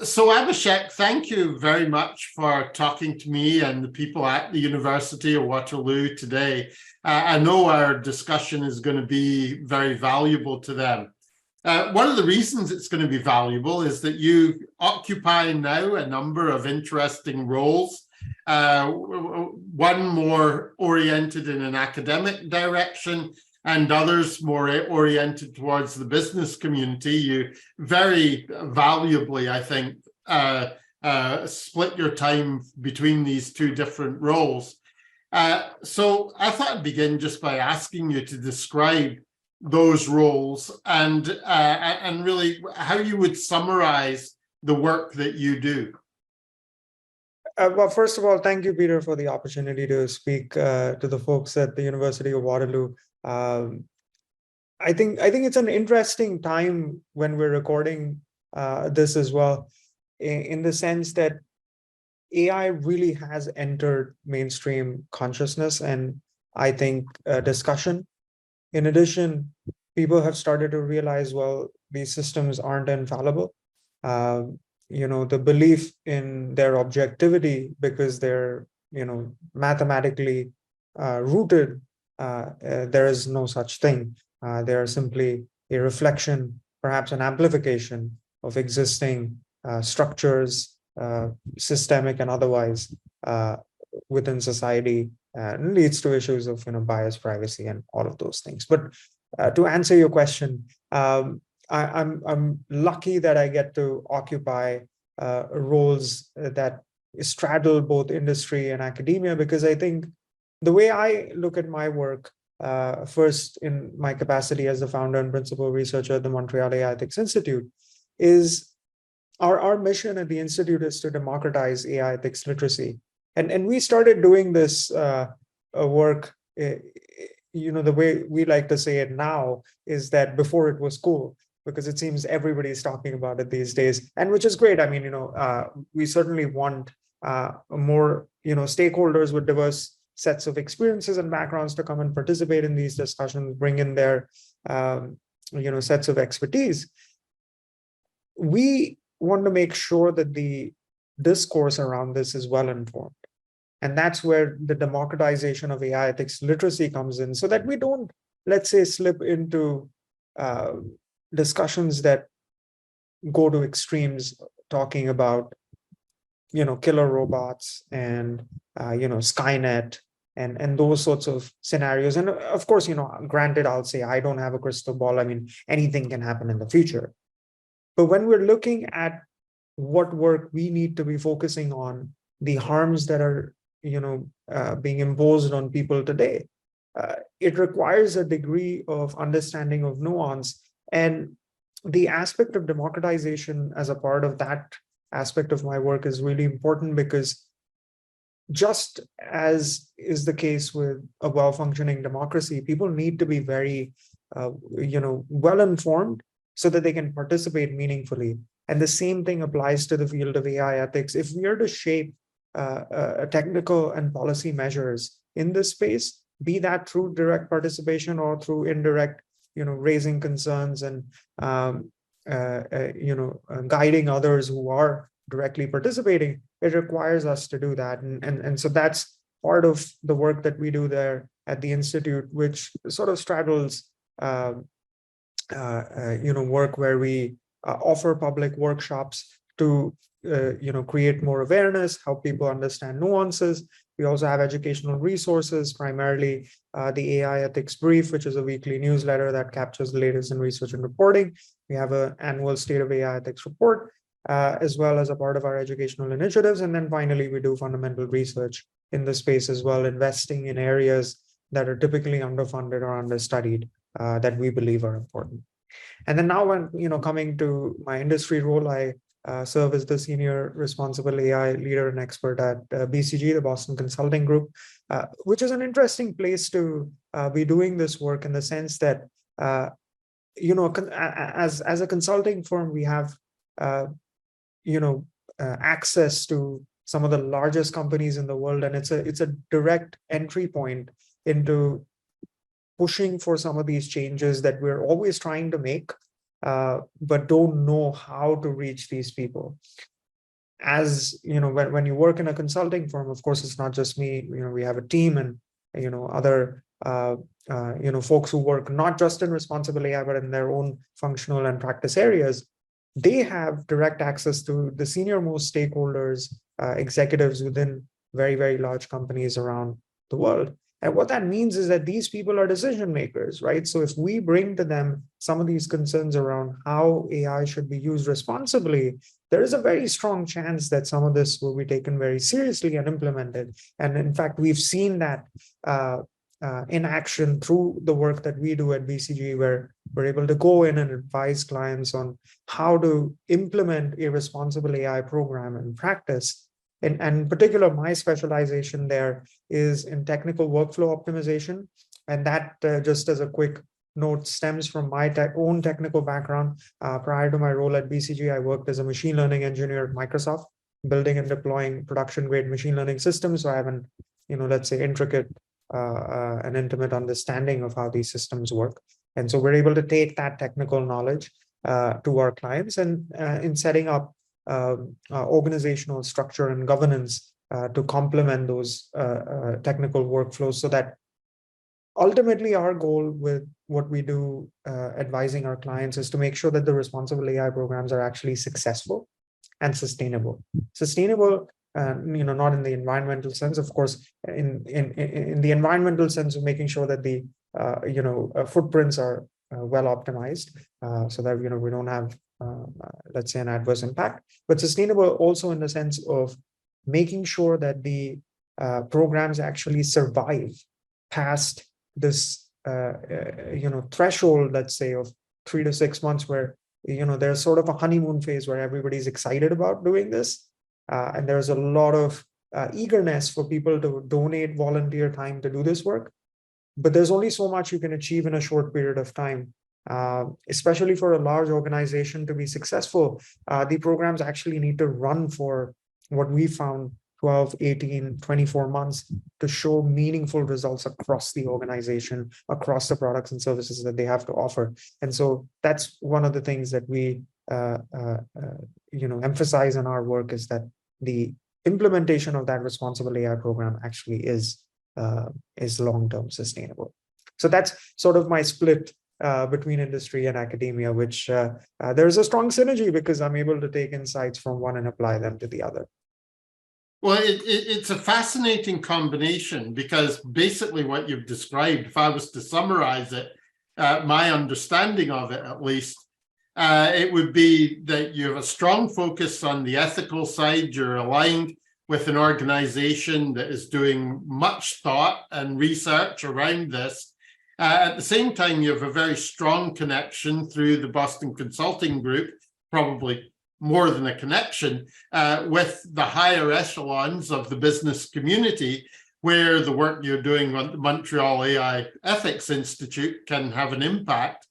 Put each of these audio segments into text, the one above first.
So Abhishek, thank you very much for talking to me and the people at the University of Waterloo today. I know our discussion is going to be very valuable to them. One of the reasons it's going to be valuable is that you occupy now a number of interesting roles, one more oriented in an academic direction, and others more oriented towards the business community. You very valuably, I think, split your time between these two different roles. So I thought I'd begin just by asking you to describe those roles and really how you would summarize the work that you do. Well, first of all, thank you, Peter, for the opportunity to speak to the folks at the University of Waterloo. I think it's an interesting time when we're recording this as well, in the sense that AI really has entered mainstream consciousness and I think discussion. In addition, people have started to realize, well, these systems aren't infallible. The belief in their objectivity, because they're, mathematically rooted, there is no such thing. They are simply a reflection, perhaps an amplification of existing structures, systemic and otherwise, within society, and leads to issues of bias, privacy, and all of those things. But to answer your question, I'm lucky that I get to occupy roles that straddle both industry and academia, because I think the way I look at my work, first in my capacity as the founder and principal researcher at the Montreal AI Ethics Institute, is our mission at the Institute is to democratize AI ethics literacy. And we started doing this work, the way we like to say it now is that before it was cool, because it seems everybody's talking about it these days, and which is great. I mean, we certainly want more, stakeholders with diverse sets of experiences and backgrounds to come and participate in these discussions, bring in their, sets of expertise. We want to make sure that the discourse around this is well informed. And that's where the democratization of AI ethics literacy comes in, so that we don't, let's say, slip into discussions that go to extremes, talking about, killer robots and, Skynet and those sorts of scenarios. And of course, granted, I'll say I don't have a crystal ball. I mean, anything can happen in the future. But when we're looking at what work we need to be focusing on, the harms that are, being imposed on people today, it requires a degree of understanding of nuance. And the aspect of democratization as a part of that aspect of my work is really important, because just as is the case with a well-functioning democracy, people need to be very, well-informed so that they can participate meaningfully. And the same thing applies to the field of AI ethics. If we are to shape technical and policy measures in this space, be that through direct participation or through indirect, raising concerns and, guiding others who are directly participating, it requires us to do that. And so that's part of the work that we do there at the Institute, which sort of straddles, work where we offer public workshops to, create more awareness, help people understand nuances. We also have educational resources, primarily the AI Ethics Brief, which is a weekly newsletter that captures the latest in research and reporting. We have an annual State of AI Ethics report, as well as a part of our educational initiatives. And then finally, we do fundamental research in the space as well, investing in areas that are typically underfunded or understudied, that we believe are important. And then now, when coming to my industry role, I serve as the senior responsible AI leader and expert at BCG, the Boston Consulting Group, which is an interesting place to be doing this work, in the sense that, as a consulting firm, we have, access to some of the largest companies in the world, and it's a direct entry point into pushing for some of these changes that we're always trying to make, but don't know how to reach these people. As you know, when you work in a consulting firm, of course, it's not just me. We have a team and other folks who work not just in responsible AI but in their own functional and practice areas. They have direct access to the senior most stakeholders, executives within very, very large companies around the world. And what that means is that these people are decision makers, right? So if we bring to them some of these concerns around how AI should be used responsibly, there is a very strong chance that some of this will be taken very seriously and implemented. And in fact, we've seen that in action through the work that we do at BCG, where we're able to go in and advise clients on how to implement a responsible AI program in practice. And in particular, my specialization there is in technical workflow optimization. And that, just as a quick note, stems from my own technical background. Prior to my role at BCG, I worked as a machine learning engineer at Microsoft, building and deploying production-grade machine learning systems. So I have an, let's say, intricate and intimate understanding of how these systems work. And so we're able to take that technical knowledge to our clients and in setting up organizational structure and governance to complement those technical workflows, so that ultimately our goal with what we do advising our clients is to make sure that the responsible AI programs are actually successful and sustainable. Sustainable, not in the environmental sense, of course, in the environmental sense of making sure that the footprints are well optimized, so that we don't have let's say an adverse impact, but sustainable also in the sense of making sure that the programs actually survive past this threshold, let's say, of 3 to 6 months, where there's sort of a honeymoon phase where everybody's excited about doing this, and there's a lot of eagerness for people to donate volunteer time to do this work, but there's only so much you can achieve in a short period of time. Especially for a large organization to be successful, the programs actually need to run for what we found 12, 18, 24 months to show meaningful results across the organization, across the products and services that they have to offer. And so that's one of the things that we emphasize in our work, is that the implementation of that responsible AI program actually is long-term sustainable. So that's sort of my split between industry and academia, which there's a strong synergy because I'm able to take insights from one and apply them to the other. Well, it's a fascinating combination, because basically what you've described, if I was to summarize it, my understanding of it at least, it would be that you have a strong focus on the ethical side. You're aligned with an organization that is doing much thought and research around this. At the same time, you have a very strong connection through the Boston Consulting Group, probably more than a connection, with the higher echelons of the business community, where the work you're doing on the Montreal AI Ethics Institute can have an impact.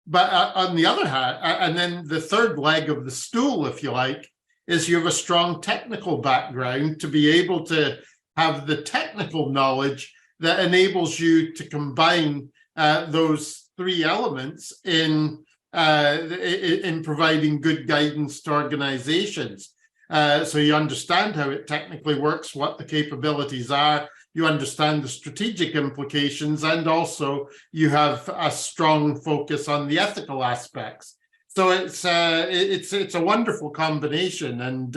But on the other hand, and then the third leg of the stool, if you like, is you have a strong technical background to be able to have the technical knowledge that enables you to combine those three elements in providing good guidance to organizations. So you understand how it technically works, what the capabilities are, you understand the strategic implications, and also you have a strong focus on the ethical aspects. So it's a wonderful combination, and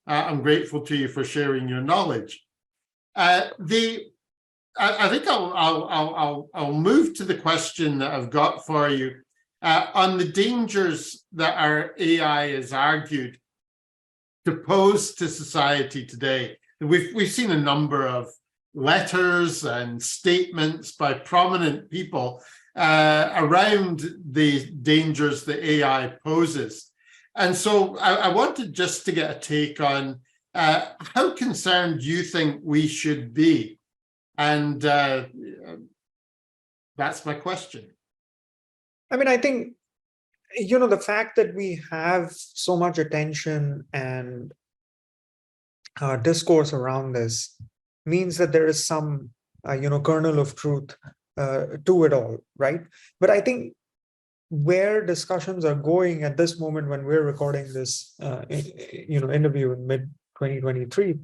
I'm grateful to you for sharing your knowledge. I think I'll move to the question that I've got for you on the dangers that our AI is argued to pose to society today. We've seen a number of letters and statements by prominent people around the dangers that AI poses. And so I wanted just to get a take on how concerned you think we should be. And that's my question. I mean, I think, the fact that we have so much attention and discourse around this means that there is some, kernel of truth to it all, right? But I think where discussions are going at this moment when we're recording this, interview in mid 2023,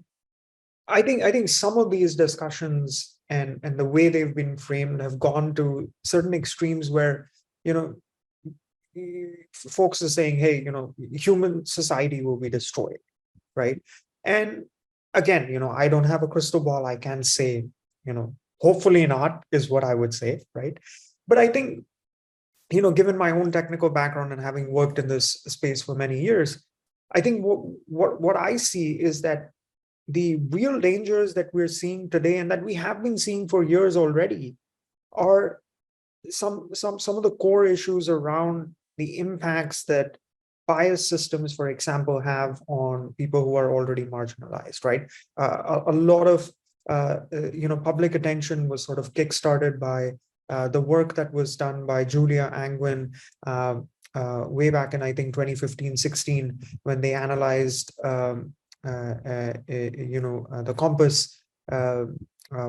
I think some of these discussions and the way they've been framed have gone to certain extremes where, folks are saying, hey, human society will be destroyed, right? And again, I don't have a crystal ball. I can't say, hopefully not is what I would say, right? But I think, given my own technical background and having worked in this space for many years, I think what I see is that the real dangers that we're seeing today and that we have been seeing for years already are some of the core issues around the impacts that bias systems, for example, have on people who are already marginalized, right? A lot of public attention was sort of kickstarted by the work that was done by Julia Angwin way back in, I think, 2015-16, when they analyzed the Compass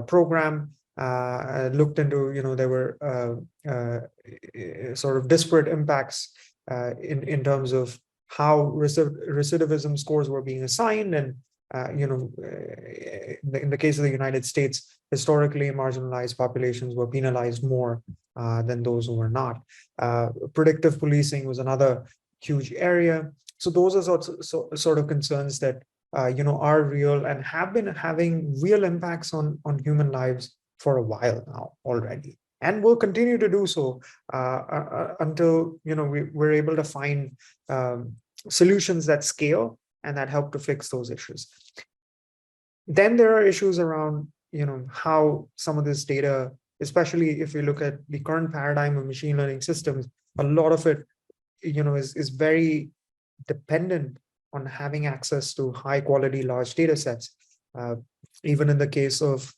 program, looked into, there were sort of disparate impacts in terms of how recidivism scores were being assigned. And, in the case of the United States, historically marginalized populations were penalized more than those who were not. Predictive policing was another huge area. So those are sort of concerns that are real and have been having real impacts on human lives for a while now already, and will continue to do so until we're able to find solutions that scale and that help to fix those issues. Then there are issues around how some of this data, especially if we look at the current paradigm of machine learning systems, a lot of it is very dependent on having access to high quality large data sets. Even in the case of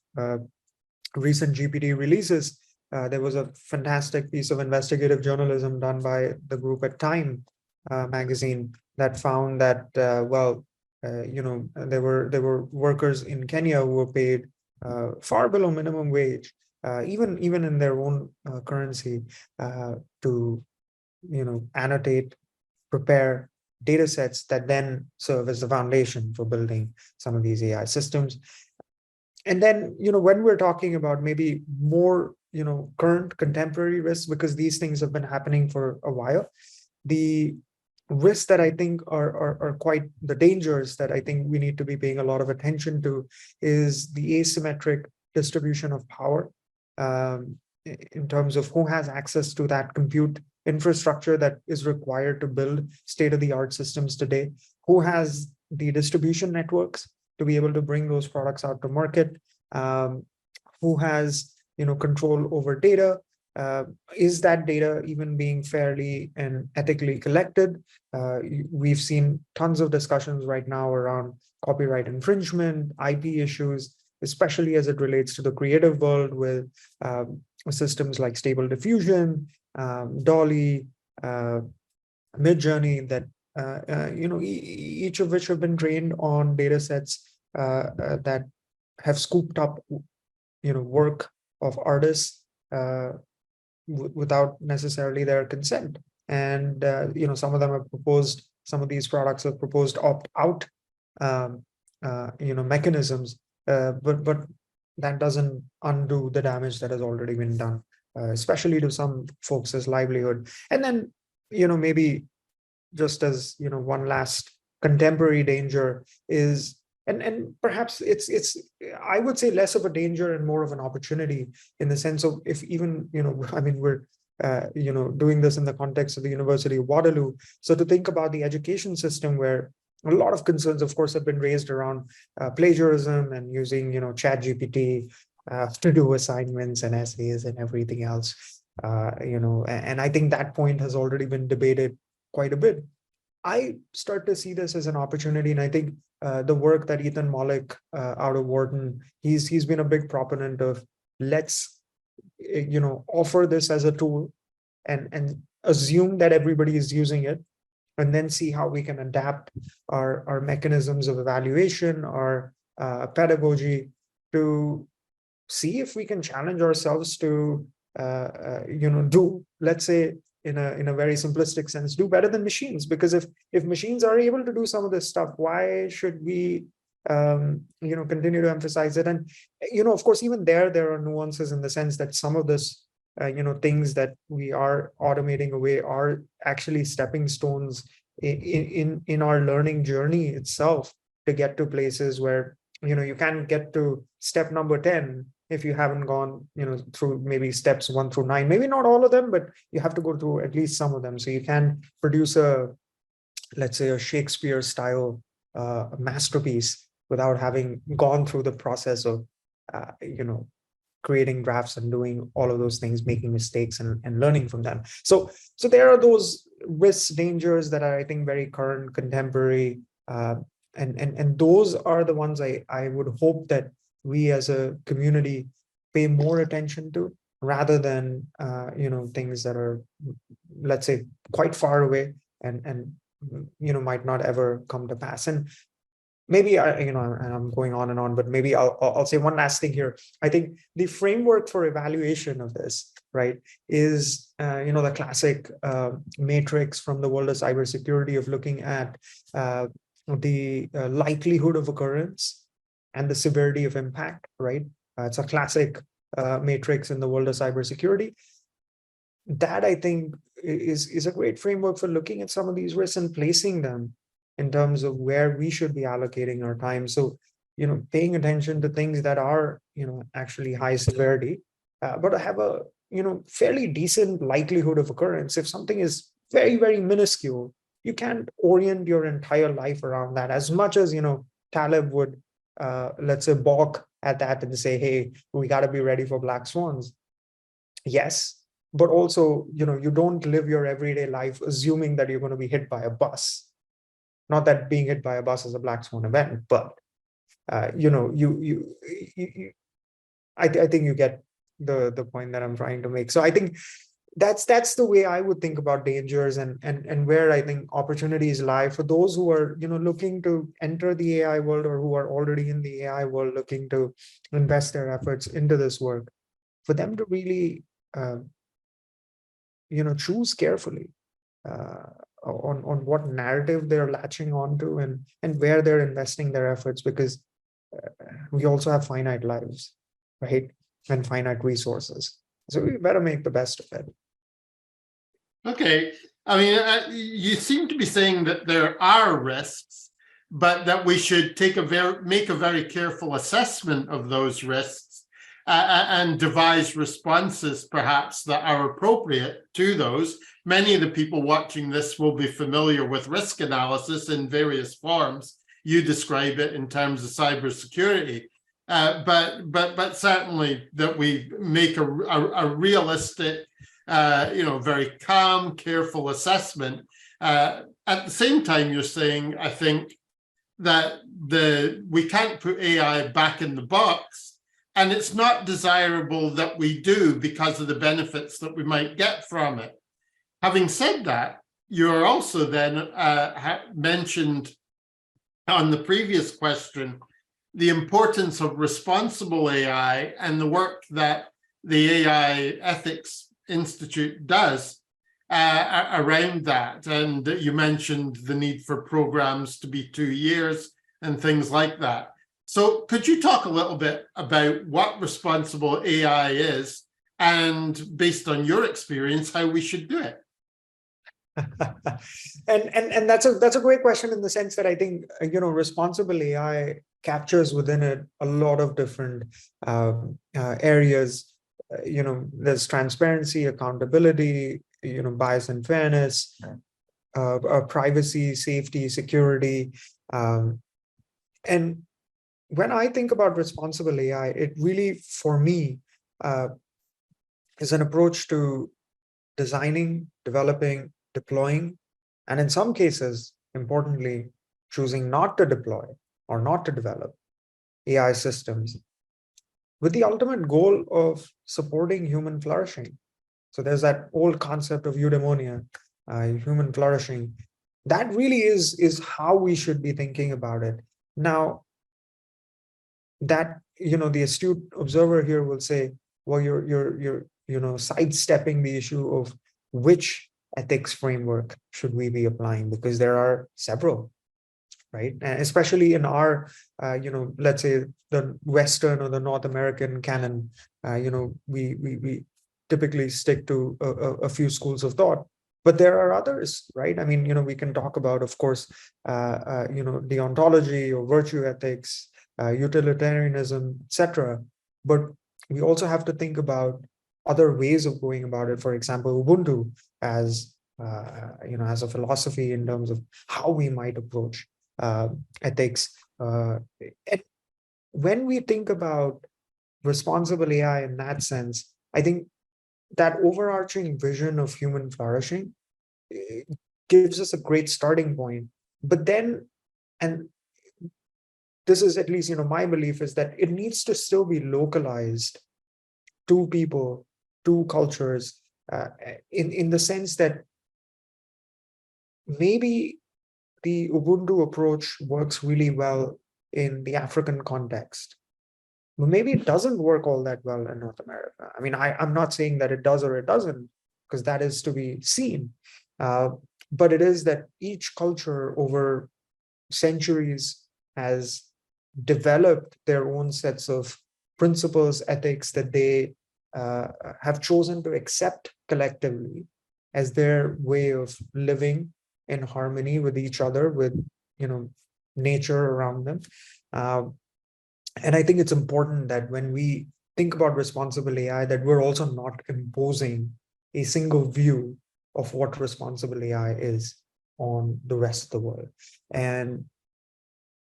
recent GPT releases, there was a fantastic piece of investigative journalism done by the group at Time magazine that found that there were workers in Kenya who were paid far below minimum wage, even in their own currency, to annotate, prepare data sets that then serve as the foundation for building some of these AI systems. And then, when we're talking about maybe more, current contemporary risks, because these things have been happening for a while, the risks that I think are quite the dangers that I think we need to be paying a lot of attention to is the asymmetric distribution of power, in terms of who has access to that compute infrastructure that is required to build state-of-the-art systems today, who has the distribution networks to be able to bring those products out to market, who has control over data, is that data even being fairly and ethically collected? We've seen tons of discussions right now around copyright infringement, IP issues, especially as it relates to the creative world with systems like Stable Diffusion, Dolly, Midjourney, that each of which have been trained on data sets that have scooped up work of artists without necessarily their consent. And some of them have proposed, some of these products have proposed opt-out mechanisms, but that doesn't undo the damage that has already been done, especially to some folks' livelihood. And then maybe just as one last contemporary danger is, and perhaps it's I would say less of a danger and more of an opportunity, in the sense of, if even we're doing this in the context of the University of Waterloo. So to think about the education system, where a lot of concerns, of course, have been raised around plagiarism and using ChatGPT to do assignments and essays and everything else. And I think that point has already been debated quite a bit. I start to see this as an opportunity, and I think the work that Ethan Mollick out of Wharton, he's been a big proponent of, let's offer this as a tool and assume that everybody is using it, and then see how we can adapt our mechanisms of evaluation, our pedagogy, to see if we can challenge ourselves to do, let's say, in a very simplistic sense, do better than machines. Because if machines are able to do some of this stuff, why should we continue to emphasize it? And of course, even there are nuances in the sense that some of this things that we are automating away are actually stepping stones in our learning journey itself, to get to places where you can get to step number 10 if you haven't gone through maybe steps 1 through 9, maybe not all of them, but you have to go through at least some of them, so you can produce let's say a Shakespeare style masterpiece without having gone through the process of creating drafts and doing all of those things, making mistakes and learning from them. So there are those risks, dangers that are, I think, very current, contemporary, and those are the ones I would hope that we as a community pay more attention to, rather than things that are, let's say, quite far away and might not ever come to pass. And maybe I'm going on and on, but maybe I'll say one last thing here. I think the framework for evaluation of this, right, is the classic matrix from the world of cybersecurity of looking at the likelihood of occurrence and the severity of impact, right? It's a classic matrix in the world of cybersecurity. That, I think, is a great framework for looking at some of these risks and placing them in terms of where we should be allocating our time. So, paying attention to things that are, actually high severity, but have a, fairly decent likelihood of occurrence. If something is very, very minuscule, you can't orient your entire life around that, as much as, Taleb would, let's say, balk at that and say, hey, we got to be ready for black swans. Yes, but also, you don't live your everyday life assuming that you're going to be hit by a bus. Not that being hit by a bus is a black swan event, but I think you get the point that I'm trying to make. So I think that's the way I would think about dangers and where I think opportunities lie for those who are looking to enter the AI world, or who are already in the AI world looking to invest their efforts into this work, for them to really choose carefully on what narrative they're latching onto and where they're investing their efforts, because we also have finite lives, right? And finite resources. So we better make the best of it. Okay. I mean, you seem to be saying that there are risks, but that we should make a very careful assessment of those risks and devise responses, perhaps, that are appropriate to those. Many of the people watching this will be familiar with risk analysis in various forms. You describe it in terms of cybersecurity, but certainly that we make a realistic, very calm, careful assessment. At the same time, you're saying, I think, that we can't put AI back in the box, and it's not desirable that we do because of the benefits that we might get from it. Having said that, you're also then mentioned on the previous question the importance of responsible AI and the work that the AI Ethics Institute does around that. And you mentioned the need for programs to be 2 years and things like that. So could you talk a little bit about what responsible AI is, and based on your experience, how we should do it? and that's a great question, in the sense that I think responsible AI captures within it a lot of different areas. There's transparency, accountability, bias and fairness, privacy, safety, security, and when I think about responsible AI, it really, for me, is an approach to designing, developing, deploying, and in some cases, importantly, choosing not to deploy or not to develop AI systems with the ultimate goal of supporting human flourishing. So there's that old concept of eudaimonia, human flourishing. That really is how we should be thinking about it. Now, that the astute observer here will say, well, you're sidestepping the issue of which ethics framework should we be applying? Because there are several, right? And especially in our, let's say the Western or the North American canon, we typically stick to a few schools of thought. But there are others, right? I mean, we can talk about, of course, deontology or virtue ethics, utilitarianism, etc. But we also have to think about other ways of going about it. For example, Ubuntu as as a philosophy in terms of how we might approach ethics. And when we think about responsible AI in that sense, I think that overarching vision of human flourishing gives us a great starting point. But then, and this is at least my belief, is that it needs to still be localized to people, to cultures, in the sense that maybe the Ubuntu approach works really well in the African context, but maybe it doesn't work all that well in North America. I mean, I'm not saying that it does or it doesn't, because that is to be seen. But it is that each culture over centuries has developed their own sets of principles, ethics that they have chosen to accept collectively as their way of living in harmony with each other, with nature around them. And I think it's important that when we think about responsible AI, that we're also not imposing a single view of what responsible AI is on the rest of the world. And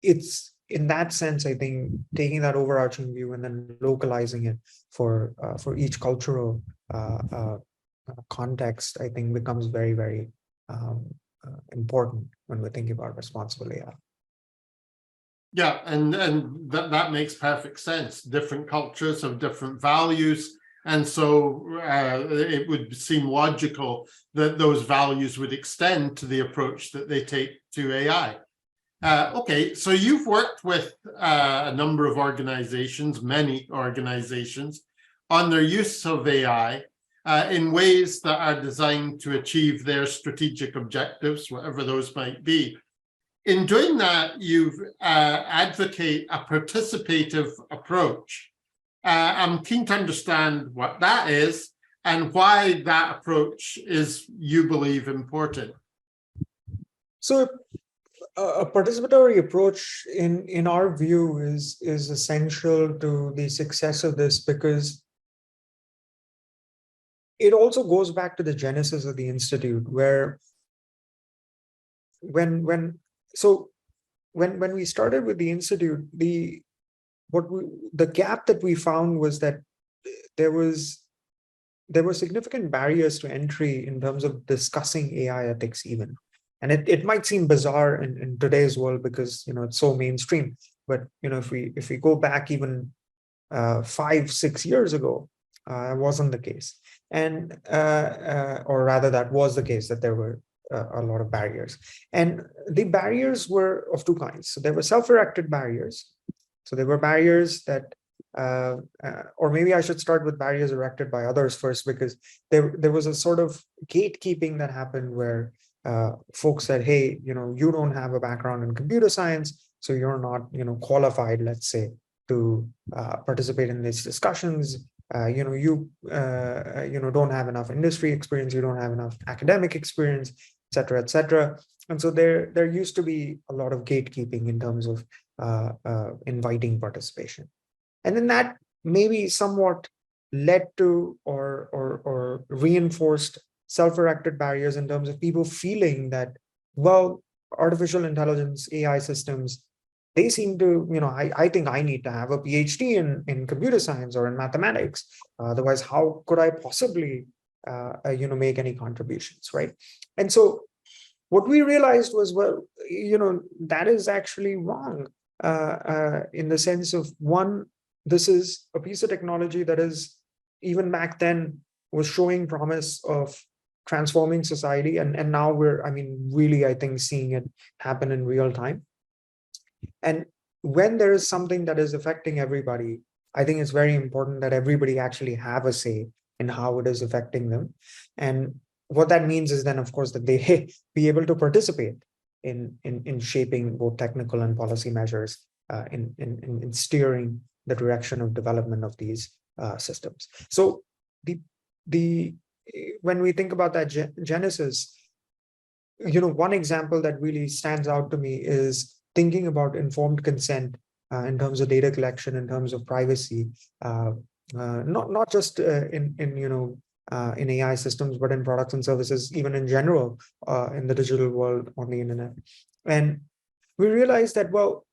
it's in that sense, I think, taking that overarching view and then localizing it for each cultural context, I think becomes very, very important when we're thinking about responsible AI. Yeah, and that makes perfect sense. Different cultures have different values, and so it would seem logical that those values would extend to the approach that they take to AI. Okay, so you've worked with a number of organizations, many organizations, on their use of AI in ways that are designed to achieve their strategic objectives, whatever those might be. In doing that, you advocate a participative approach. I'm keen to understand what that is and why that approach is, you believe, important. So a participatory approach in our view is essential to the success of this, because it also goes back to the genesis of the institute, where when we started with the institute, the gap that we found was that there were significant barriers to entry in terms of discussing AI ethics even. And it might seem bizarre in today's world because it's so mainstream. But if we go back even 5-6 years ago, it wasn't the case. And or rather, that was the case, that there were a lot of barriers. And the barriers were of two kinds. So there were self-erected barriers. So there were barriers that, or maybe I should start with barriers erected by others first, because there was a sort of gatekeeping that happened where folks said, hey, you don't have a background in computer science, so you're not, qualified, let's say, to participate in these discussions. You don't have enough industry experience, you don't have enough academic experience, et cetera, et cetera. And so there used to be a lot of gatekeeping in terms of inviting participation. And then that maybe somewhat led to or reinforced self-erected barriers in terms of people feeling that, well, artificial intelligence, AI systems, they seem to, I think I need to have a PhD in computer science or in mathematics. Otherwise, how could I possibly, make any contributions, right? And so what we realized was, well, that is actually wrong in the sense of, one, this is a piece of technology that is, even back then, was showing promise of transforming society. And now we're, really, I think, seeing it happen in real time. And when there is something that is affecting everybody, I think it's very important that everybody actually have a say in how it is affecting them. And what that means is then, of course, that they be able to participate in shaping both technical and policy measures in steering the direction of development of these systems. So the when we think about that genesis, one example that really stands out to me is thinking about informed consent in terms of data collection, in terms of privacy, not just in AI systems, but in products and services, even in general, in the digital world, on the internet. And we realized that, well,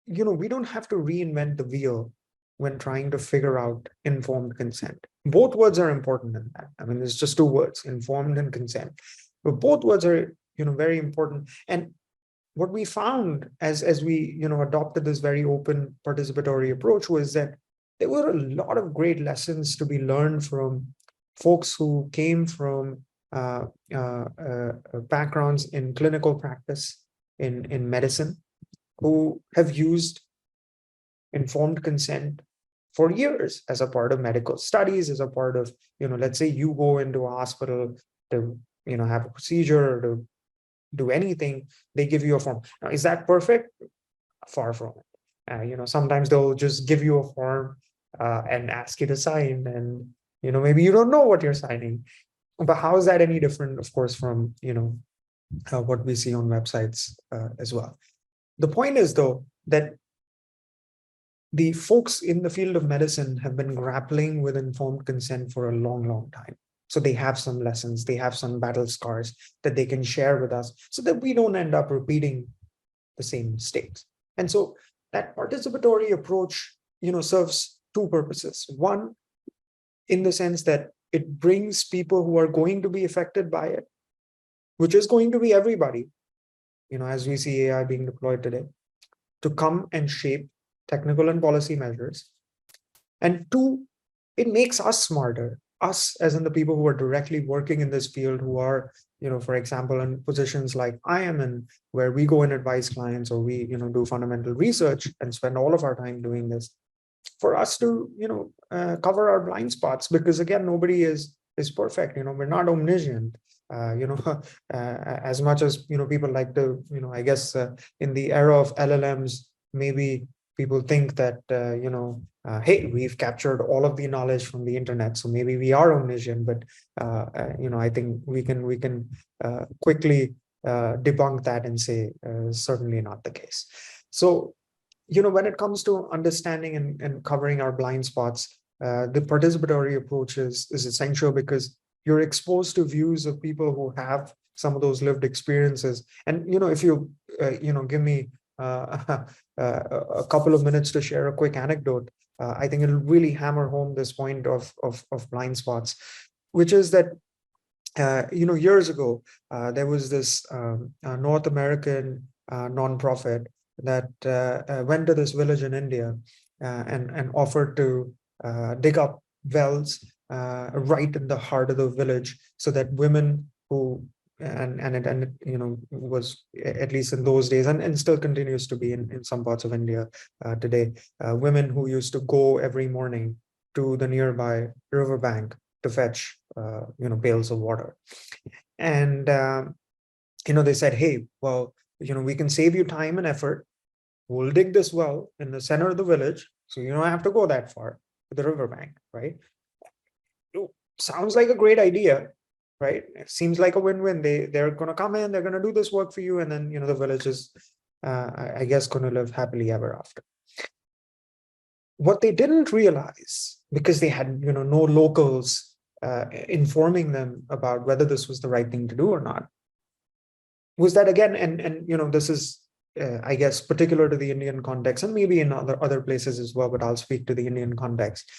we don't have to reinvent the wheel when trying to figure out informed consent. Both words are important in that. I mean, it's just two words, informed and consent. But both words are, very important. And what we found as we, adopted this very open participatory approach was that there were a lot of great lessons to be learned from folks who came from backgrounds in clinical practice, in medicine, who have used informed consent for years as a part of medical studies, as a part of, let's say you go into a hospital to, have a procedure or to do anything, they give you a form. Now, is that perfect? Far from it. Sometimes they'll just give you a form and ask you to sign, and maybe you don't know what you're signing. But how is that any different, of course, from what we see on websites as well? The point is, though, that the folks in the field of medicine have been grappling with informed consent for a long, long time. So they have some lessons, they have some battle scars that they can share with us so that we don't end up repeating the same mistakes. And so that participatory approach, serves two purposes. One, in the sense that it brings people who are going to be affected by it, which is going to be everybody, as we see AI being deployed today, to come and shape technical and policy measures. And two, it makes us smarter, us as in the people who are directly working in this field, who are, for example, in positions like I am in, where we go and advise clients, or we, do fundamental research and spend all of our time doing this, for us to, cover our blind spots, because again, nobody is perfect. We're not omniscient. As much as people like to, I guess in the era of LLMs, maybe people think that hey, we've captured all of the knowledge from the internet, so maybe we are omniscient. But I think we can quickly debunk that and say certainly not the case. So when it comes to understanding and covering our blind spots, the participatory approach is essential, because you're exposed to views of people who have some of those lived experiences. And if you give me a couple of minutes to share a quick anecdote, I think it'll really hammer home this point of blind spots, which is that years ago there was this North American nonprofit that went to this village in India and offered to dig up wells right in the heart of the village, so that women who it was, at least in those days, and still continues to be in some parts of India today, women who used to go every morning to the nearby riverbank to fetch pails of water. And they said, hey, well, we can save you time and effort. We'll dig this well in the center of the village, so you don't have to go that far to the riverbank, right? Sounds like a great idea, right? It seems like a win-win. They're going to come in, they're going to do this work for you, and then the village is, I guess, going to live happily ever after. What they didn't realize, because they had no locals informing them about whether this was the right thing to do or not, was that, again, and this is I guess particular to the Indian context, and maybe in other places as well, but I'll speak to the Indian context.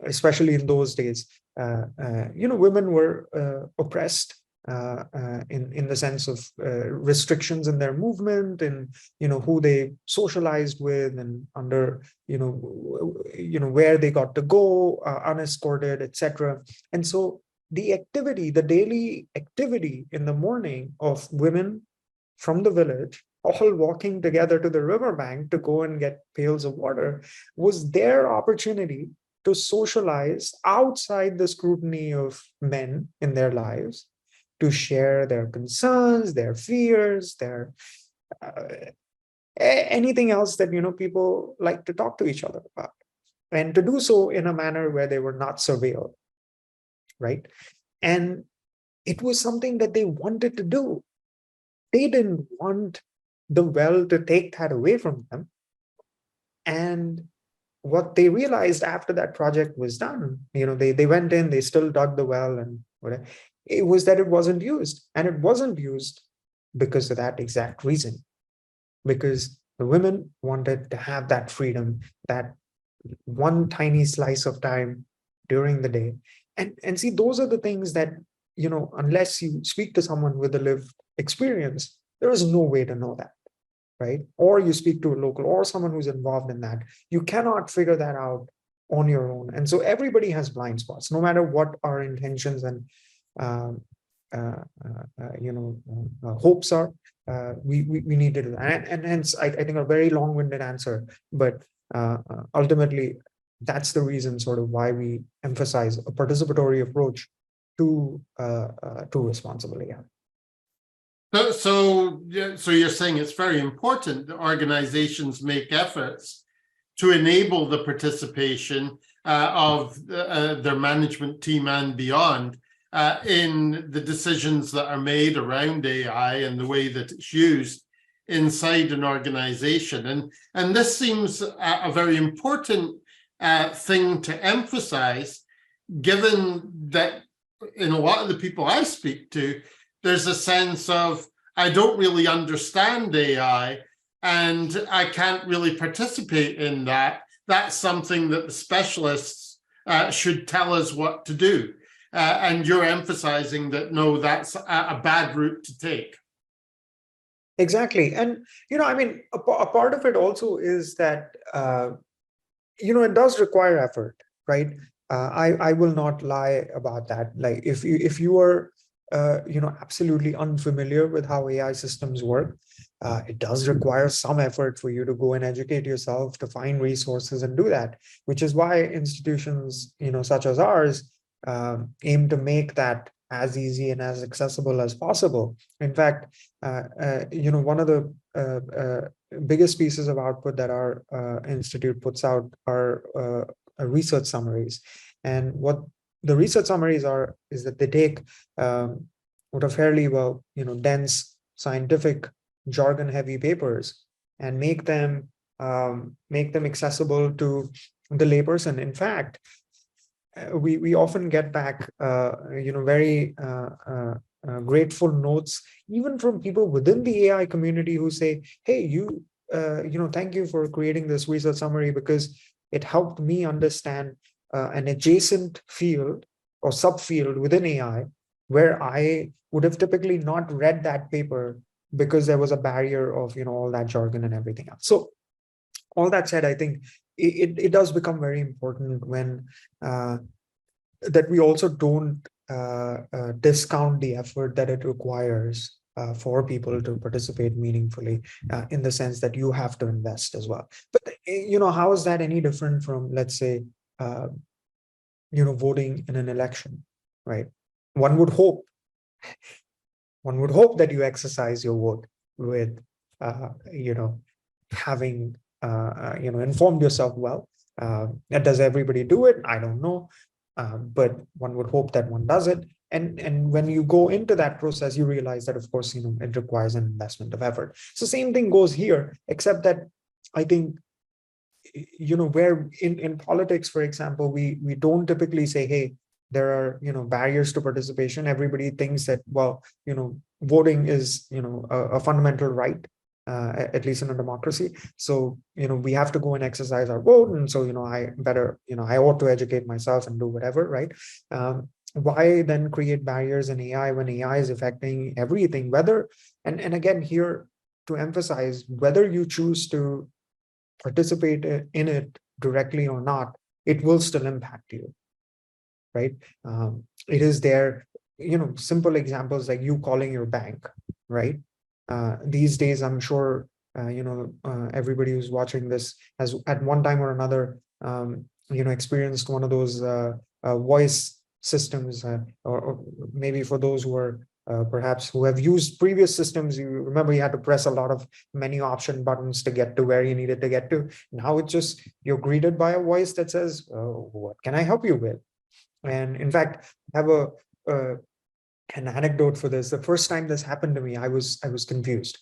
Especially in those days, women were oppressed in the sense of restrictions in their movement, and who they socialized with, and under where they got to go unescorted, etc. And so the daily activity in the morning of women from the village all walking together to the riverbank to go and get pails of water was their opportunity to socialize outside the scrutiny of men in their lives, to share their concerns, their fears, their anything else that people like to talk to each other about, and to do so in a manner where they were not surveilled, right? And it was something that they wanted to do. They didn't want the well to take that away from them. And what they realized after that project was done, they went in, they still dug the well and whatever, it was that it wasn't used. And it wasn't used because of that exact reason, because the women wanted to have that freedom, that one tiny slice of time during the day. And see, those are the things that, unless you speak to someone with a lived experience, there is no way to know that, right? Or you speak to a local or someone who's involved in that. You cannot figure that out on your own. And so everybody has blind spots, no matter what our intentions and hopes are. We need to do that. And hence, I think a very long-winded answer, but ultimately, that's the reason sort of why we emphasize a participatory approach to responsible AI. So you're saying it's very important that organizations make efforts to enable the participation of their management team and beyond in the decisions that are made around AI and the way that it's used inside an organization. And this seems a very important thing to emphasize, given that in a lot of the people I speak to, there's a sense of, I don't really understand AI and I can't really participate in that. That's something that the specialists should tell us what to do. And you're emphasizing that, no, that's a bad route to take. Exactly. And, I mean, a part of it also is that, it does require effort, right? I will not lie about that. Like if you are, absolutely unfamiliar with how AI systems work, it does require some effort for you to go and educate yourself, to find resources and do that, which is why institutions, such as ours, aim to make that as easy and as accessible as possible. In fact, one of the biggest pieces of output that our institute puts out are research summaries. And what the research summaries are is that they take what are fairly dense, scientific, jargon-heavy papers and make them accessible to the layperson. In fact, we often get back very grateful notes even from people within the AI community who say, hey, thank you for creating this research summary because it helped me understand an adjacent field or subfield within AI where I would have typically not read that paper because there was a barrier of all that jargon and everything else. So all that said, I think it does become very important when that we also don't discount the effort that it requires for people to participate meaningfully, in the sense that you have to invest as well. But how is that any different from, let's say, voting in an election, right? One would hope that you exercise your vote with having informed yourself well. Does everybody do it? I don't know. But one would hope that one does it. And when you go into that process, you realize that, of course, it requires an investment of effort. So same thing goes here, except that I think, where in politics, for example, we don't typically say, hey, there are, barriers to participation. Everybody thinks that, well, voting is, a fundamental right, at least in a democracy. So, we have to go and exercise our vote. And so, I ought to educate myself and do whatever, right? Why then create barriers in AI when AI is affecting everything, whether, and again, here to emphasize, whether you choose to participate in it directly or not, it will still impact you, right? It is there, simple examples like you calling your bank, right? These days, I'm sure, everybody who's watching this has at one time or another experienced one of those voice systems, or maybe for those who are perhaps who have used previous systems, you remember you had to press a lot of menu option buttons to get to where you needed to get to. Now it's just you're greeted by a voice that says, oh, what can I help you with? And in fact, I have an anecdote for this. The first time this happened to me, I was confused.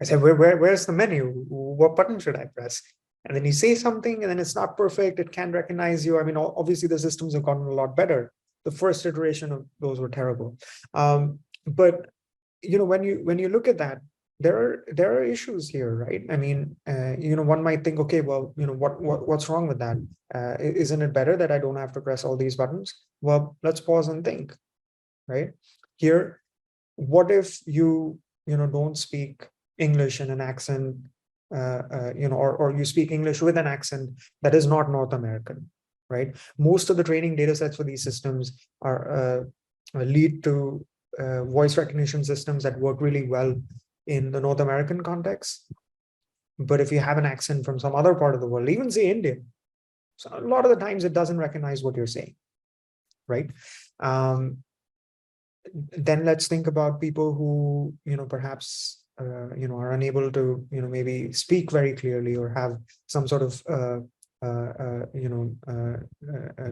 I said, where's the menu? What button should I press? And then you say something and then it's not perfect. It can't recognize you. I mean, obviously the systems have gotten a lot better. The first iteration of those were terrible. But when you look at that, there are issues here, right? I mean, one might think, okay, well, what's wrong with that? Isn't it better that I don't have to press all these buttons? Well, let's pause and think, right? Here, what if you don't speak English in an accent, or you speak English with an accent that is not North American, right? Most of the training data sets for these systems are lead to voice recognition systems that work really well in the North American context. But if you have an accent from some other part of the world, even say Indian, so a lot of the times it doesn't recognize what you're saying, right? Then let's think about people who perhaps are unable to maybe speak very clearly or have some sort of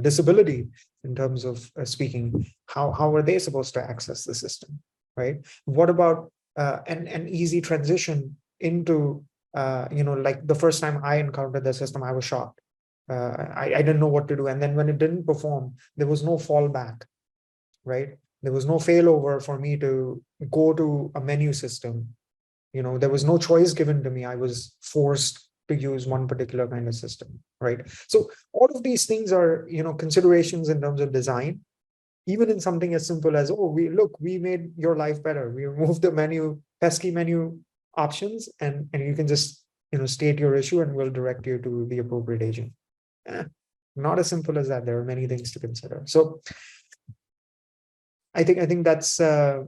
disability in terms of speaking. How are they supposed to access the system, right? What about an easy transition into like the first time I encountered the system, I was shocked. I didn't know what to do, and then when it didn't perform, there was no fallback, right? There was no failover for me to go to a menu system. There was no choice given to me. I was forced to use one particular kind of system, right? So all of these things are, considerations in terms of design, even in something as simple as, oh, we made your life better. We removed the pesky menu options, and you can just, state your issue and we'll direct you to the appropriate agent. Not as simple as that. There are many things to consider. So I think that's how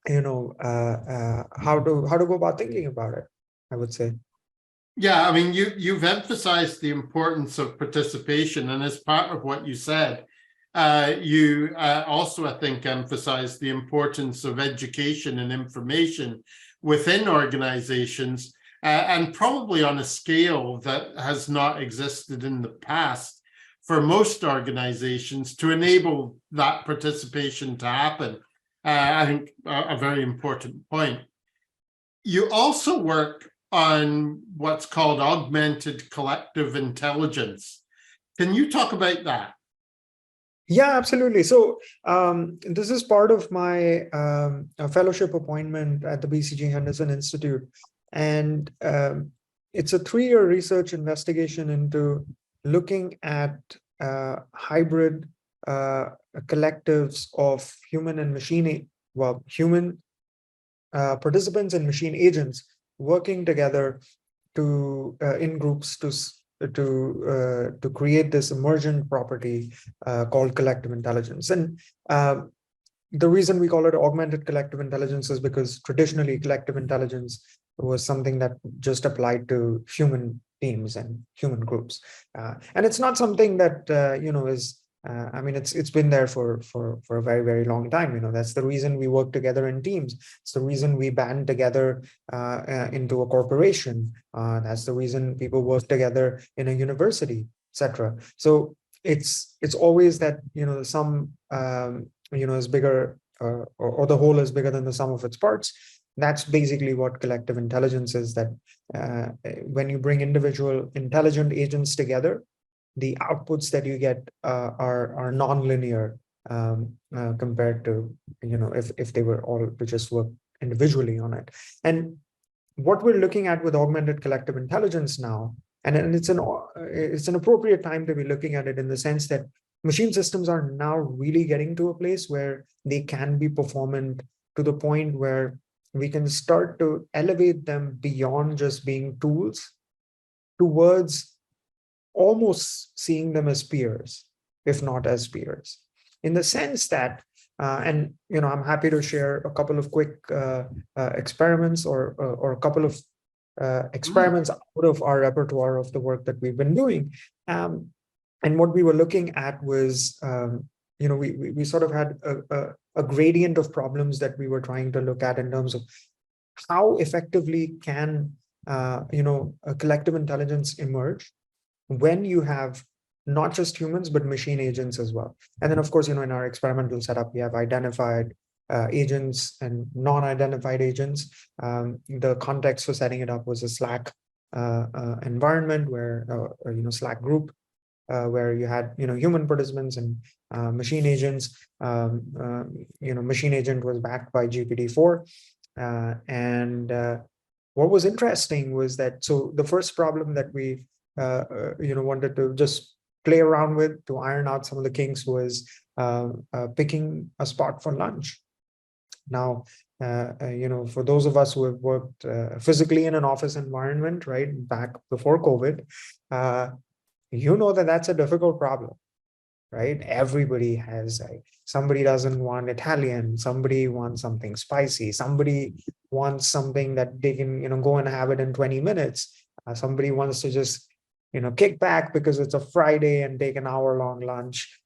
to go about thinking about it, I would say. Yeah, I mean, you've emphasized the importance of participation, and as part of what you said, you also, I think, emphasized the importance of education and information within organizations, and probably on a scale that has not existed in the past for most organizations, to enable that participation to happen. I think a very important point. You also work on what's called augmented collective intelligence. Can you talk about that? Yeah, absolutely. So this is part of my fellowship appointment at the BCG Henderson Institute. And it's a 3-year research investigation into looking at hybrid collectives of human and machine, human participants and machine agents working together to in groups to create this emergent property called collective intelligence. And the reason we call it augmented collective intelligence is because traditionally collective intelligence was something that just applied to human teams and human groups, and it's not something that is I mean, it's been there for a very, very long time. That's the reason we work together in teams. It's the reason we band together into a corporation. That's the reason people work together in a university, etc. So it's always that the sum is bigger, or the whole is bigger than the sum of its parts. That's basically what collective intelligence is. That when you bring individual intelligent agents together, the outputs that you get are non-linear compared to if they were all to just work individually on it. And what we're looking at with augmented collective intelligence now, and it's an appropriate time to be looking at it in the sense that machine systems are now really getting to a place where they can be performant to the point where we can start to elevate them beyond just being tools towards almost seeing them as peers, if not as peers, in the sense that, and I'm happy to share a couple of quick experiments or a couple of experiments out of our repertoire of the work that we've been doing. And what we were looking at was, we sort of had a gradient of problems that we were trying to look at in terms of how effectively can, a collective intelligence emerge when you have not just humans, but machine agents as well. And then, of course, in our experimental setup, we have identified agents and non-identified agents. The context for setting it up was a Slack environment where, Slack group, where you had, human participants and machine agents. Machine agent was backed by GPT-4. And what was interesting was that, so the first problem that we wanted to just play around with to iron out some of the kinks was picking a spot for lunch. Now, for those of us who have worked physically in an office environment, right, back before COVID, that's a difficult problem, right? Everybody has, somebody doesn't want Italian, somebody wants something spicy, somebody wants something that they can, go and have it in 20 minutes. Somebody wants to just, kick back because it's a Friday and take an hour-long lunch.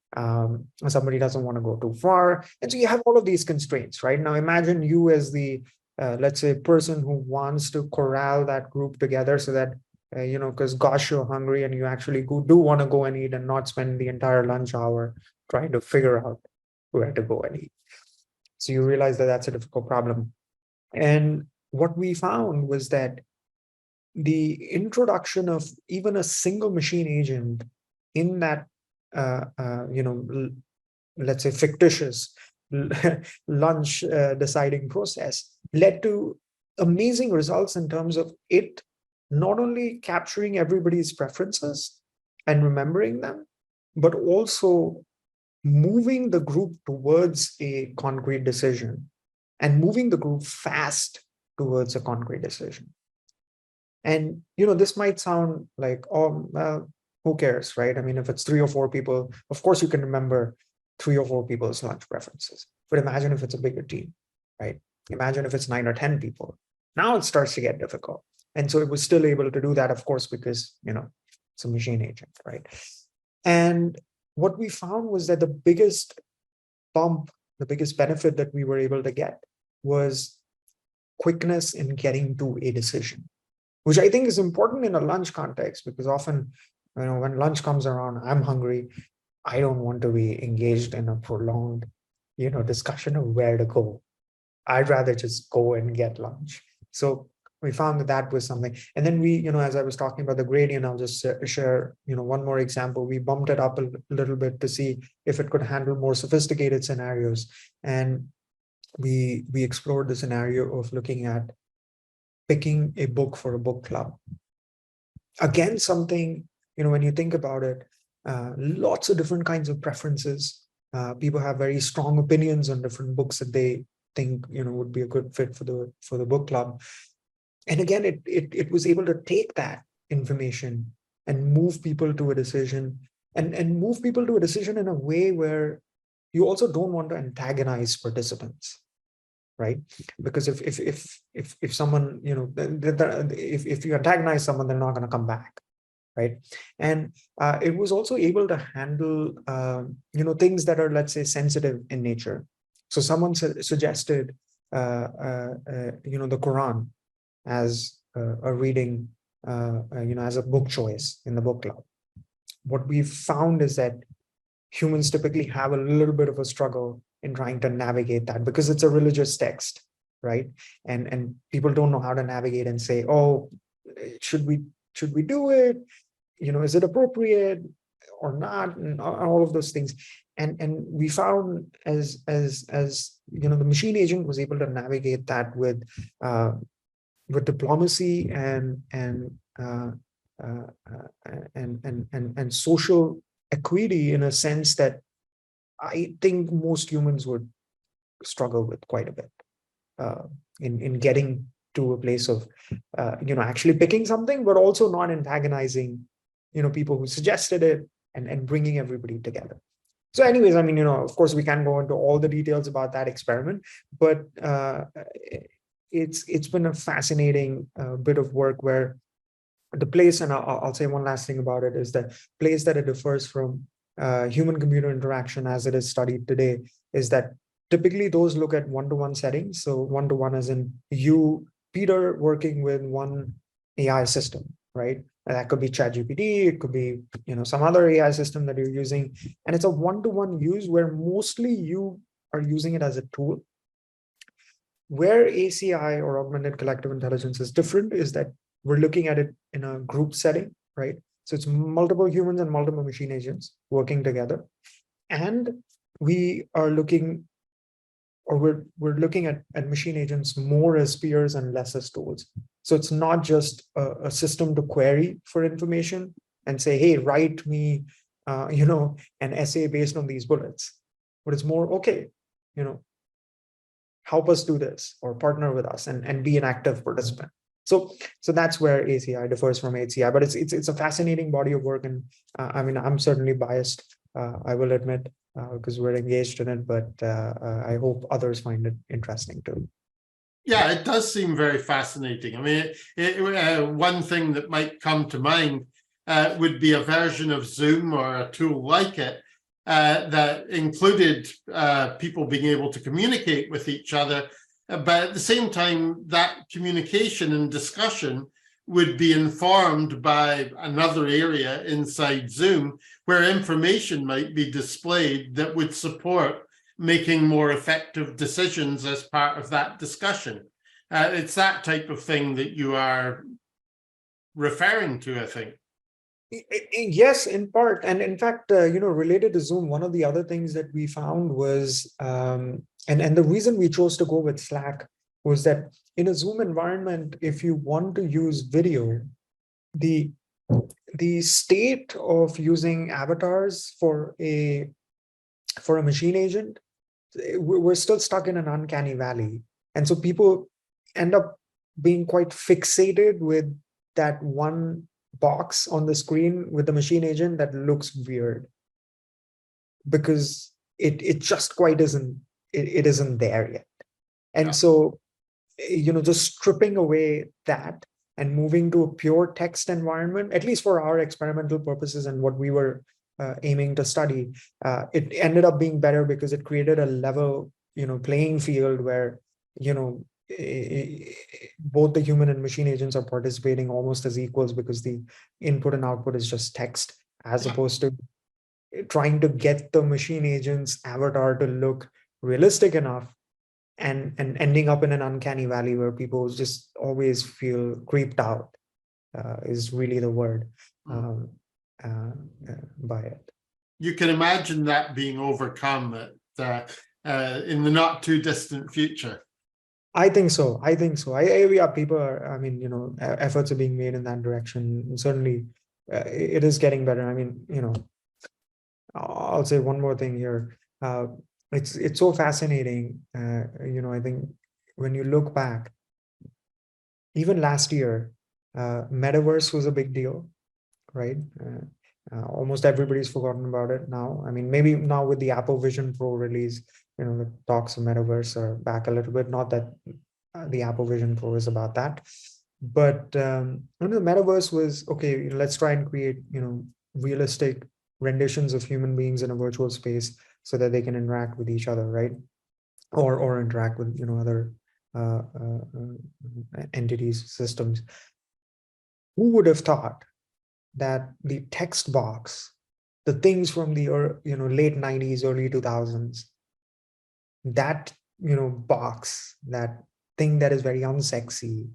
Somebody doesn't want to go too far. And so you have all of these constraints, right? Now imagine you as the, let's say, person who wants to corral that group together so that, because gosh, you're hungry and you actually do want to go and eat and not spend the entire lunch hour trying to figure out where to go and eat. So you realize that that's a difficult problem. And what we found was that the introduction of even a single machine agent in that, let's say, fictitious lunch deciding process led to amazing results in terms of it not only capturing everybody's preferences and remembering them, but also moving the group towards a concrete decision and moving the group fast towards a concrete decision. And, this might sound like, oh, well, who cares, right? I mean, if it's 3 or 4 people, of course you can remember 3 or 4 people's lunch preferences. But imagine if it's a bigger team, right? Imagine if it's 9 or 10 people. Now it starts to get difficult. And so it was still able to do that, of course, because, it's a machine agent, right? And what we found was that the biggest bump, the biggest benefit that we were able to get was quickness in getting to a decision, which I think is important in a lunch context, because often, when lunch comes around, I'm hungry. I don't want to be engaged in a prolonged, discussion of where to go. I'd rather just go and get lunch. So we found that was something. And then we, as I was talking about the gradient, I'll just share, one more example. We bumped it up a little bit to see if it could handle more sophisticated scenarios. And we explored the scenario of looking at picking a book for a book club. Again, something, when you think about it, lots of different kinds of preferences. People have very strong opinions on different books that they think, would be a good fit for the book club. And again, it was able to take that information and move people to a decision, and move people to a decision in a way where you also don't want to antagonize participants, right? Because if someone, if you antagonize someone, they're not going to come back, right? And it was also able to handle, things that are, let's say, sensitive in nature. So someone suggested, the Quran as a reading, as a book choice in the book club. What we've found is that humans typically have a little bit of a struggle in trying to navigate that, because it's a religious text, right? And people don't know how to navigate and say, oh, should we do it? Is it appropriate or not? And all of those things. And we found as the machine agent was able to navigate that with diplomacy and social equity, in a sense that I think most humans would struggle with quite a bit in getting to a place of actually picking something, but also not antagonizing people who suggested it, and bringing everybody together. So anyways, I mean, of course we can't go into all the details about that experiment, but it's been a fascinating bit of work where the place, and I'll say one last thing about it, is the place that it differs from human-computer interaction as it is studied today is that typically those look at one-to-one settings. So one-to-one as in you, Peter, working with one AI system, right? And that could be ChatGPT, it could be some other AI system that you're using, and it's a one-to-one use where mostly you are using it as a tool. Where ACI or augmented collective intelligence is different is that we're looking at it in a group setting, right? So it's multiple humans and multiple machine agents working together. And we are looking, or we're looking at machine agents more as peers and less as tools. So it's not just a system to query for information and say, hey, write me, an essay based on these bullets. But it's more, okay, help us do this or partner with us and be an active participant. So that's where ACI differs from HCI, but it's a fascinating body of work. And I'm certainly biased, I will admit, because we're engaged in it, but I hope others find it interesting too. Yeah, it does seem very fascinating. I mean, one thing that might come to mind would be a version of Zoom or a tool like it that included people being able to communicate with each other, but at the same time, that communication and discussion would be informed by another area inside Zoom where information might be displayed that would support making more effective decisions as part of that discussion. It's that type of thing that you are referring to, I think. Yes, in part. And in fact, related to Zoom, one of the other things that we found was, and the reason we chose to go with Slack was that in a Zoom environment, if you want to use video, the state of using avatars for a machine agent, we're still stuck in an uncanny valley. And so people end up being quite fixated with that one box on the screen with the machine agent that looks weird because it just quite isn't, it isn't there yet. And so, just stripping away that and moving to a pure text environment, at least for our experimental purposes and what we were aiming to study, it ended up being better because it created a level, playing field where, both the human and machine agents are participating almost as equals because the input and output is just text, as opposed to trying to get the machine agent's avatar to look realistic enough and ending up in an uncanny valley where people just always feel creeped out, is really the word, by it. You can imagine that being overcome in the not too distant future. I think so. Yeah, people are, efforts are being made in that direction. And certainly it is getting better. I'll say one more thing here. It's so fascinating. I think when you look back, even last year, metaverse was a big deal, right? Almost everybody's forgotten about it now. Maybe now with the Apple Vision Pro release, the talks of metaverse are back a little bit. Not that the Apple Vision Pro is about that, but the metaverse was, okay, let's try and create, realistic renditions of human beings in a virtual space so that they can interact with each other, right? Or interact with, other entities, systems. Who would have thought that the text box, the things from the late 90s, early 2000s, that box, that thing that is very unsexy,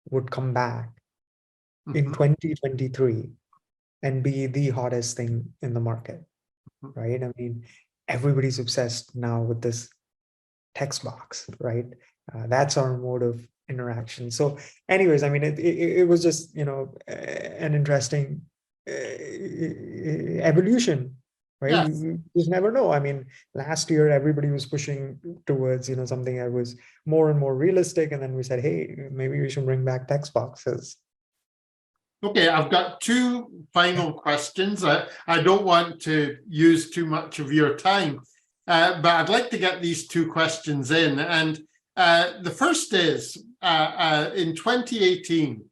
would come back in 2023 and be the hottest thing in the market, right? Everybody's obsessed now with this text box, right? That's our mode of interaction. So anyways, it was just, an interesting evolution, right? Yes. You just never know. Last year, everybody was pushing towards, something that was more and more realistic. And then we said, hey, maybe we should bring back text boxes. Okay, I've got two final questions. I don't want to use too much of your time, but I'd like to get these two questions in. And the first is, in 2018,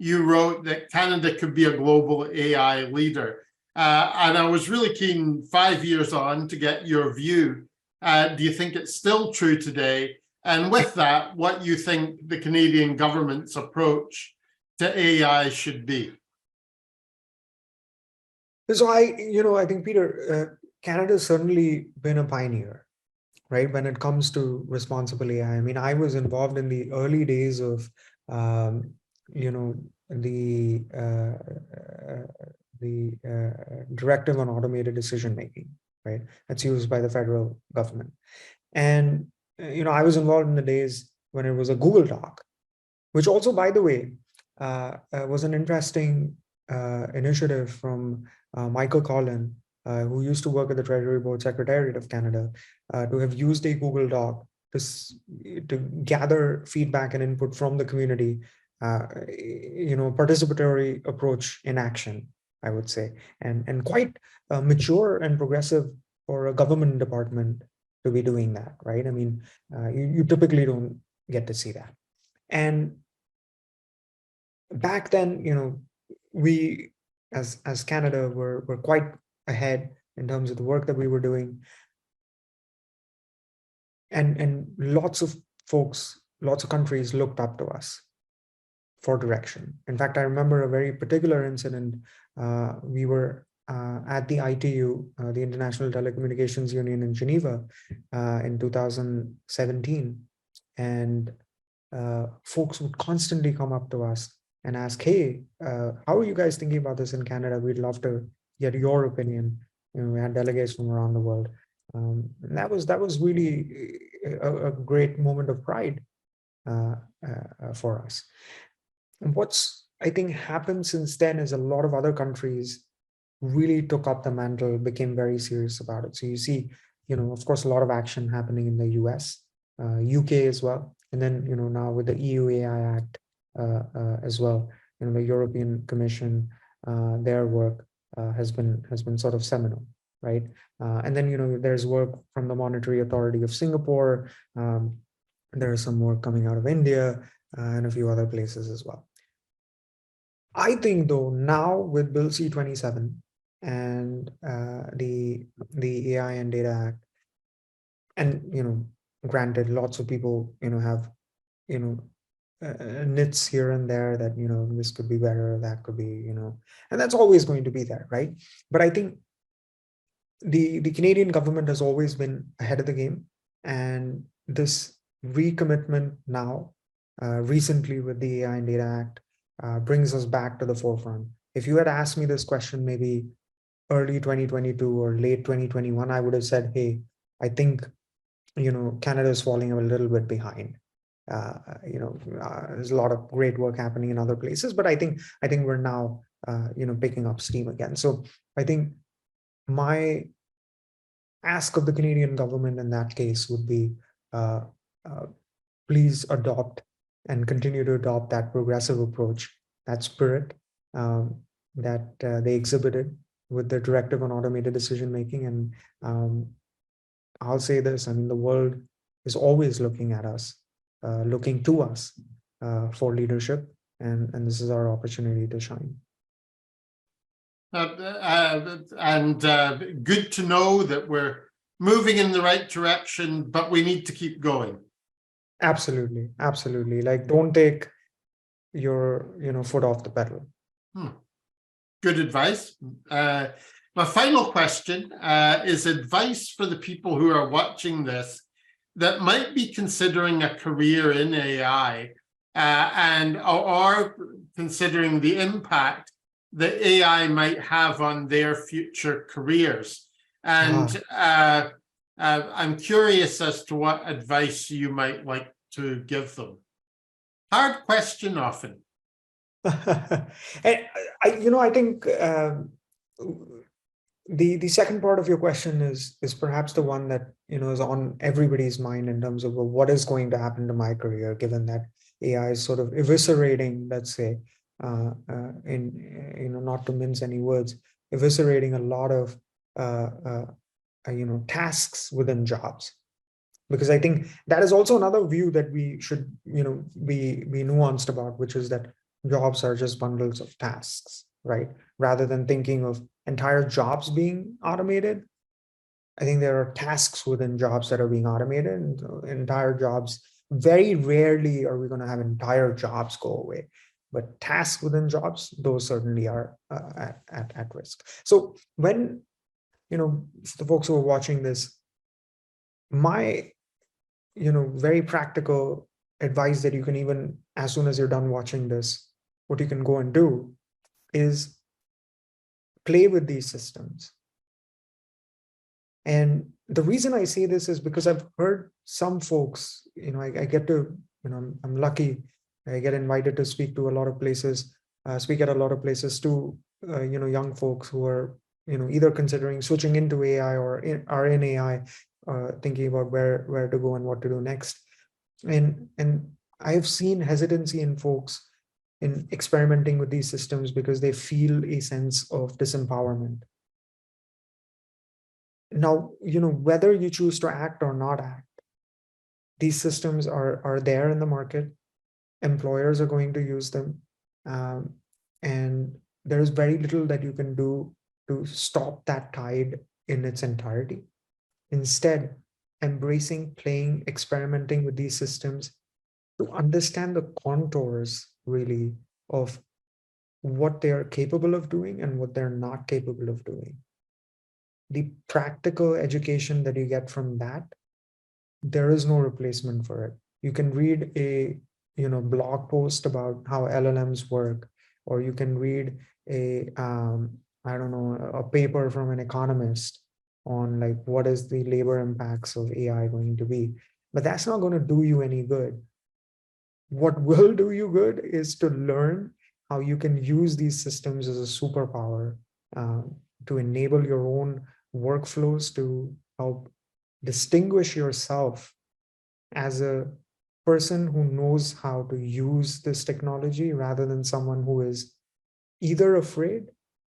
you wrote that Canada could be a global AI leader. And I was really keen 5 years on to get your view. Do you think it's still true today? And with that, what you think the Canadian government's approach to AI should be? So I think, Peter, Canada's certainly been a pioneer, right, when it comes to responsible AI. I mean, I was involved in the early days of, the directive on automated decision making, right? That's used by the federal government. And, I was involved in the days when it was a Google Doc, which also, by the way, was an interesting initiative from Michael Collin, who used to work at the Treasury Board Secretariat of Canada, to have used a Google Doc to gather feedback and input from the community, participatory approach in action, I would say, and quite mature and progressive for a government department to be doing that, right? I mean, you typically don't get to see that. And back then, we as Canada were quite ahead in terms of the work that we were doing. And lots of folks, lots of countries looked up to us for direction. In fact, I remember a very particular incident. We were at the ITU, the International Telecommunications Union in Geneva, in 2017. And folks would constantly come up to us and ask, hey, how are you guys thinking about this in Canada? We'd love to get your opinion. We had delegates from around the world. That was really a great moment of pride for us. And what's, I think, happened since then is a lot of other countries really took up the mantle, became very serious about it. So you see, of course, a lot of action happening in the US, UK as well. And then, now with the EU AI Act as well, the European Commission, their work has been sort of seminal, right? And then, there's work from the Monetary Authority of Singapore. There is some work coming out of India and a few other places as well. I think, though, now with Bill C-27 and the AI and Data Act, and granted, lots of people have nits here and there that this could be better, that could be and that's always going to be there, right? But I think the Canadian government has always been ahead of the game, and this recommitment now, recently with the AI and Data Act, brings us back to the forefront. If you had asked me this question maybe early 2022 or late 2021, I would have said, hey, I think Canada is falling a little bit behind. There's a lot of great work happening in other places, but I think we're now picking up steam again. So I think my ask of the Canadian government in that case would be, please adopt and continue to adopt that progressive approach, that spirit that they exhibited with the directive on automated decision making. And I'll say this, I mean, the world is always looking at us, looking to us for leadership, and this is our opportunity to shine. And good to know that we're moving in the right direction, but we need to keep going. Absolutely, absolutely. Like, don't take your foot off the pedal. Good advice. My final question is advice for the people who are watching this that might be considering a career in AI and are considering the impact that AI might have on their future careers. And I'm curious as to what advice you might like to give them. Hard question often. And I think the second part of your question is perhaps the one that is on everybody's mind in terms of, well, what is going to happen to my career, given that AI is sort of eviscerating, let's say, not to mince any words, eviscerating a lot of tasks within jobs. Because I think that is also another view that we should be nuanced about, which is that jobs are just bundles of tasks, right? Rather than thinking of entire jobs being automated, I think there are tasks within jobs that are being automated, and entire jobs, very rarely are we going to have entire jobs go away. But tasks within jobs, those certainly are at risk. So when, the folks who are watching this, my, very practical advice that you can, even as soon as you're done watching this, what you can go and do is play with these systems. And the reason I say this is because I've heard some folks, I get to, I'm lucky, I get invited to speak to a lot of places, speak at a lot of places to, young folks who are, either considering switching into AI or are in AI, thinking about where to go and what to do next. And I've seen hesitancy in folks in experimenting with these systems because they feel a sense of disempowerment. Now, whether you choose to act or not act, these systems are there in the market. Employers are going to use them. And there is very little that you can do to stop that tide in its entirety. Instead, embracing, playing, experimenting with these systems to understand the contours, really, of what they are capable of doing and what they're not capable of doing. The practical education that you get from that, there is no replacement for it. You can read a blog post about how LLMs work, or you can read a I don't know, a paper from an economist on like what is the labor impacts of AI going to be, but that's not going to do you any good. What will do you good is to learn how you can use these systems as a superpower, to enable your own workflows, to help distinguish yourself as a person who knows how to use this technology, rather than someone who is either afraid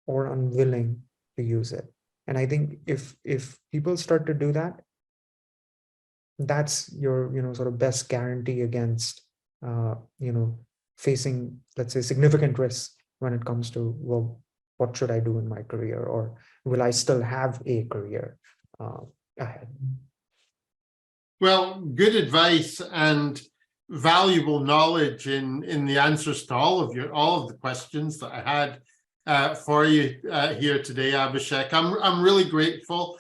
or unwilling to use it. And I think if people start to do that, that's your sort of best guarantee against facing, let's say, significant risks when it comes to, well, what should I do in my career, or will I still have a career ahead? Well, good advice and valuable knowledge in the answers to all of the questions that I had for you here today, Abhishek. I'm really grateful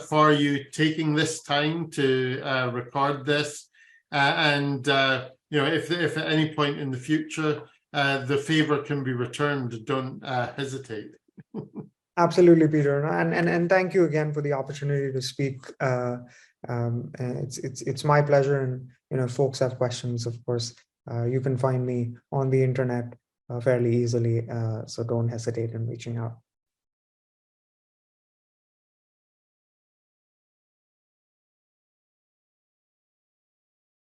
for you taking this time to record this, and if at any point in the future the favor can be returned, don't hesitate. Absolutely, Peter, and thank you again for the opportunity to speak. It's my pleasure, and if folks have questions, of course, you can find me on the internet fairly easily, so don't hesitate in reaching out.